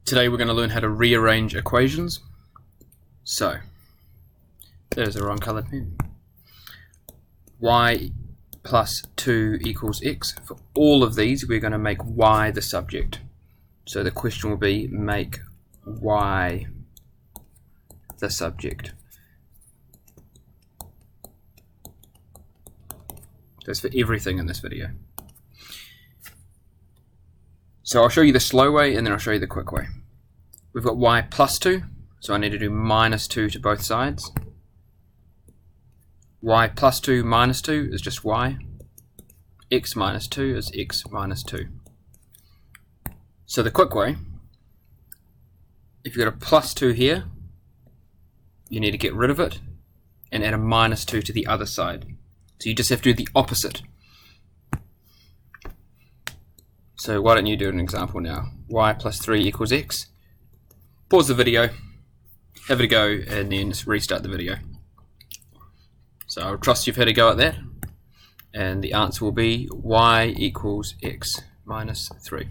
Today we're going to learn how to rearrange equations. So, there's the wrong coloured pen. Y plus 2 equals x. For all of these we're going to make y the subject. So the question will be, make y the subject. That's for everything in this video. So I'll show you the slow way and then I'll show you the quick way. We've got y plus 2, so I need to do minus 2 to both sides. Y plus 2 minus 2 is just y. X minus 2 is x minus 2. So the quick way, if you've got a plus 2 here, you need to get rid of it and add a minus 2 to the other side. So you just have to do the opposite. So why don't you do an example now? Y plus 3 equals x. Pause the video, have a go, and then restart the video. So I'll trust you've had a go at that. And the answer will be y equals x minus 3.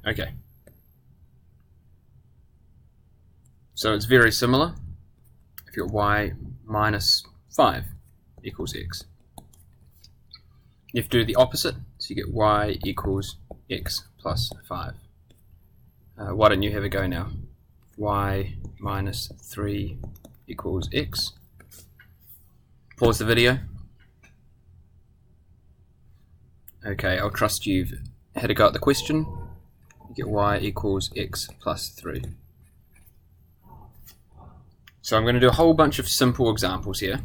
Okay. So it's very similar. If you're y minus 5 equals x. You have to do the opposite, so you get y equals x plus 5. Why don't you have a go now? Y minus 3 equals x. Pause the video. Okay, I'll trust you've had a go at the question. You get y equals x plus 3. So I'm going to do a whole bunch of simple examples here,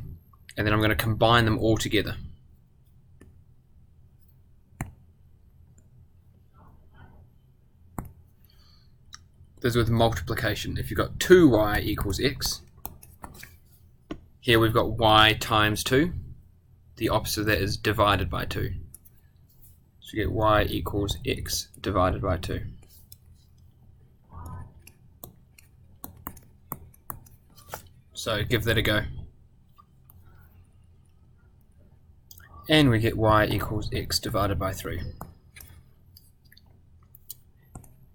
and then I'm going to combine them all together. This is with multiplication. If you've got 2y equals x, here we've got y times 2. The opposite of that is divided by 2. So you get y equals x divided by 2. So give that a go. And we get y equals x divided by 3.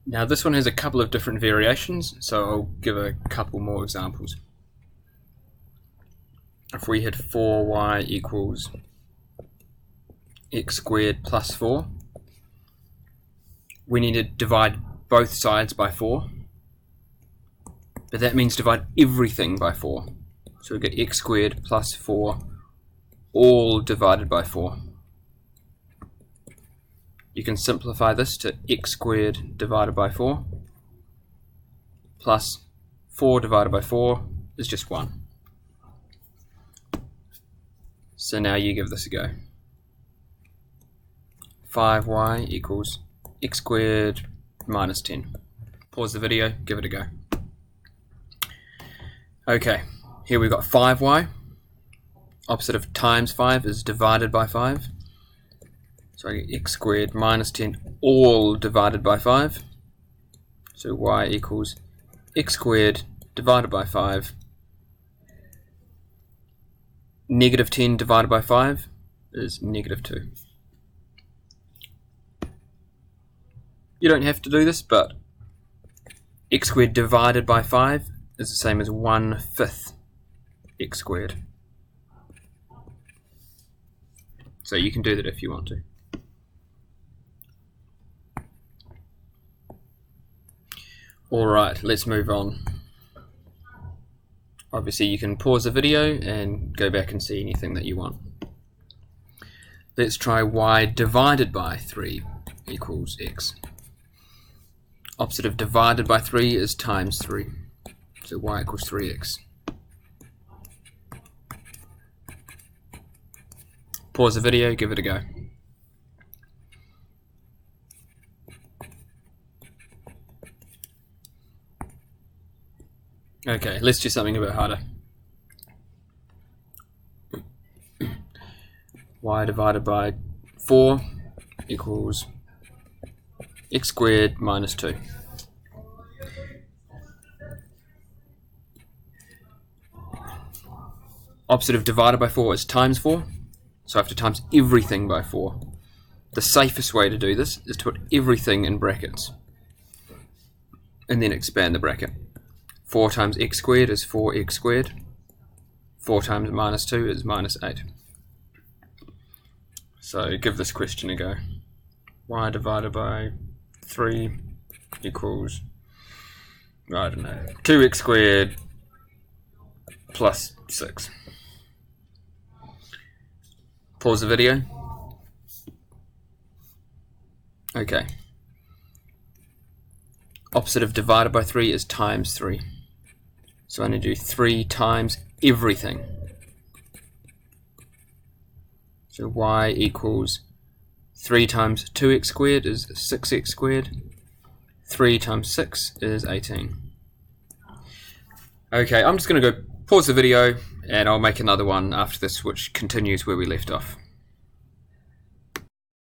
Now this one has a couple of different variations, so I'll give a couple more examples. If we had 4y equals x squared plus 4, we need to divide both sides by 4. But that means divide everything by 4. So we get x squared plus 4 all divided by 4. You can simplify this to x squared divided by 4 plus 4 divided by 4 is just 1. So now you give this a go. 5y equals x squared minus 10. Pause the video, give it a go. Okay, here we've got 5y. Opposite of times 5 is divided by 5. So I get x squared minus 10 all divided by 5. So y equals x squared divided by 5. Negative 10 divided by 5 is negative 2. You don't have to do this, but x squared divided by 5 is the same as 1/5 x squared. So you can do that if you want to. Alright, let's move on. Obviously you can pause the video and go back and see anything that you want. Let's try y divided by 3 equals x. Opposite of divided by 3 is times 3. So y equals 3x. Pause the video, give it a go. Okay, let's do something a bit harder. Y divided by 4 equals x squared minus 2. Opposite of divided by 4 is times 4. So I have to times everything by 4. The safest way to do this is to put everything in brackets and then expand the bracket. 4 times x squared is 4x squared. 4 times minus 2 is minus 8. So give this question a go. Y divided by 3 equals, I don't know, 2x squared plus 6. Pause the video. Okay. Opposite of divided by 3 is times 3. So I'm going to do 3 times everything. So y equals 3 times 2x squared is 6x squared. 3 times 6 is 18. Okay, I'm just going to go pause the video and I'll make another one after this which continues where we left off.